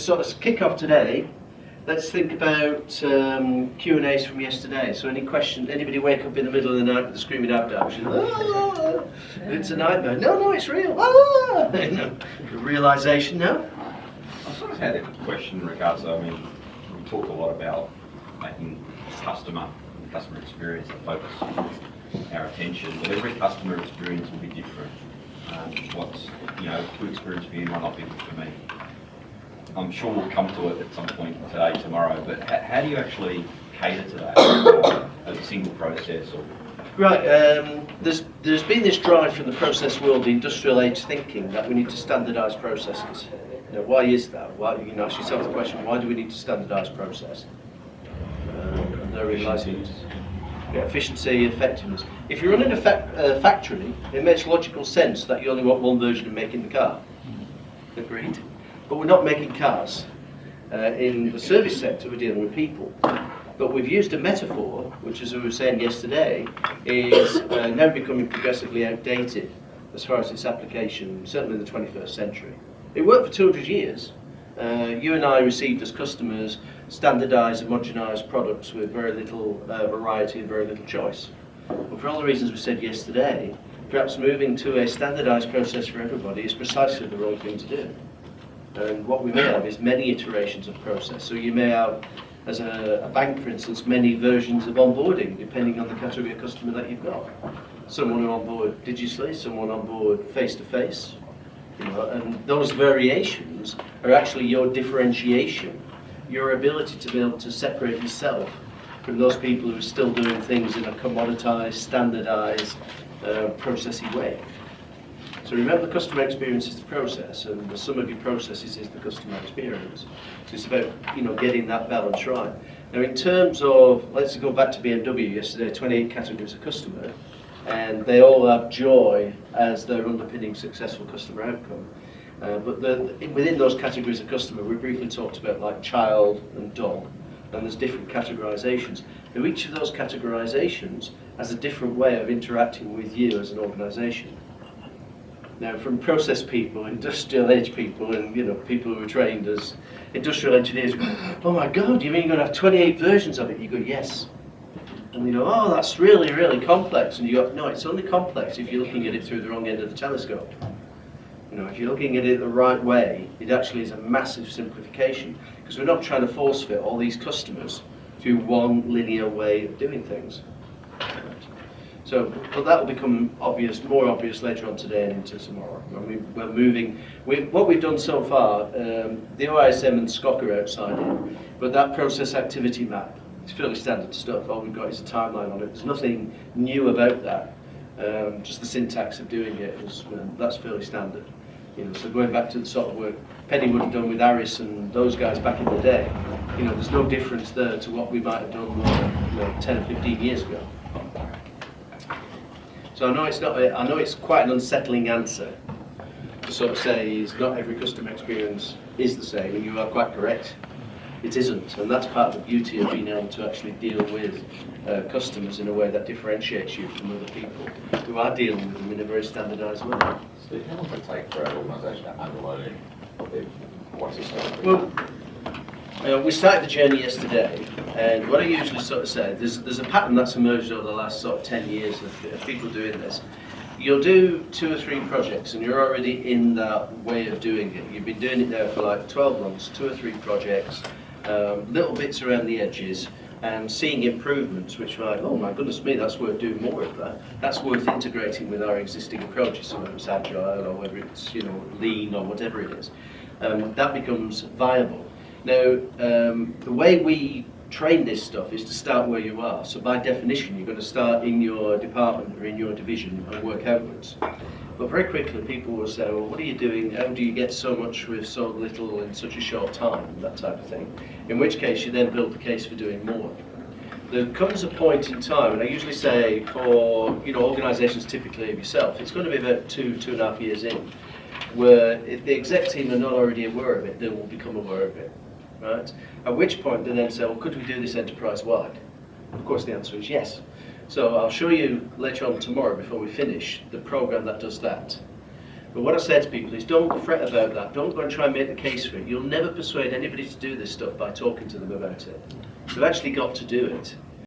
Sort of kick off today, let's think about Q&As from yesterday. So any questions, anybody wake up in the middle of the night with a screaming abduction? Ah, it's a nightmare. No, it's real. Ah! Realization, no? I sort of had a question in regards to, we talk a lot about making customer experience a focus our attention, but every customer experience will be different. What's, good experience for you might not be good for me. I'm sure we'll come to it at some point today, tomorrow, but how do you actually cater to that as a single process? Or? Right, there's been this drive from the process world, the industrial age thinking, that we need to standardise processes. Why is that? Why, ask yourself the question, why do we need to standardise process? They're realising efficiency, effectiveness. If you're running a factory, it makes logical sense that you only want one version of making the car. Agreed? But we're not making cars. In the service sector, we're dealing with people. But we've used a metaphor, which, as we were saying yesterday, is now becoming progressively outdated as far as its application, certainly in the 21st century. It worked for 200 years. You and I received as customers standardised and homogenised products with very little variety and very little choice. But for all the reasons we said yesterday, perhaps moving to a standardised process for everybody is precisely the wrong thing to do. And what we may have is many iterations of process. So you may have, as a bank for instance, many versions of onboarding depending on the category of customer that you've got. Someone on board digitally, someone on board face-to-face. And those variations are actually your differentiation, your ability to be able to separate yourself from those people who are still doing things in a commoditized, standardized, processy way. So remember, the customer experience is the process, and the sum of your processes is the customer experience. So it's about getting that balance right. Now, in terms of, let's go back to BMW yesterday, 28 categories of customer, and they all have joy as their underpinning successful customer outcome. But within those categories of customer, we briefly talked about like child and dog, and there's different categorizations. Now, each of those categorizations has a different way of interacting with you as an organization. Now, from process people, industrial age people, and people who are trained as industrial engineers go, oh my God, you mean you're going to have 28 versions of it? You go, yes. And you go, oh, that's really, really complex. And you go, no, it's only complex if you're looking at it through the wrong end of the telescope. If you're looking at it the right way, it actually is a massive simplification, because we're not trying to force fit all these customers through one linear way of doing things. So, but that will become more obvious later on today and into tomorrow. We're moving. What we've done so far, the OISM and SCOC are outside it, but that process activity map, it's fairly standard stuff. All we've got is a timeline on it. There's nothing new about that. Just the syntax of doing it that's fairly standard. So going back to the sort of work Penny would have done with Aris and those guys back in the day, there's no difference there to what we might have done 10 or 15 years ago. So I know it's quite an unsettling answer to sort of say is not every customer experience is the same, and you are quite correct. It isn't, and that's part of the beauty of being able to actually deal with customers in a way that differentiates you from other people who are dealing with them in a very standardised way. So how long does it take for an organisation to unload what's the story? Well, we started the journey yesterday, and what I usually sort of say, there's a pattern that's emerged over the last sort of 10 years of people doing this. You'll do 2 or 3 projects, and you're already in that way of doing it. You've been doing it now for like 12 months, 2 or 3 projects, little bits around the edges, and seeing improvements, which are like, oh my goodness me, that's worth doing more of that. That's worth integrating with our existing approaches, so whether it's agile or whether it's lean or whatever it is. That becomes viable. Now, the way we train this stuff is to start where you are. So by definition, you're going to start in your department or in your division and work outwards. But very quickly, people will say, well, what are you doing? How do you get so much with so little in such a short time? That type of thing. In which case, you then build the case for doing more. There comes a point in time, and I usually say for organisations typically of yourself, it's going to be about 2.5 years in, where if the exec team are not already aware of it, they will become aware of it. Right? At which point they then say, well, could we do this enterprise-wide? Of course the answer is yes. So I'll show you later on tomorrow before we finish the program that does that. But what I say to people is don't fret about that. Don't go and try and make the case for it. You'll never persuade anybody to do this stuff by talking to them about it. You've actually got to do it.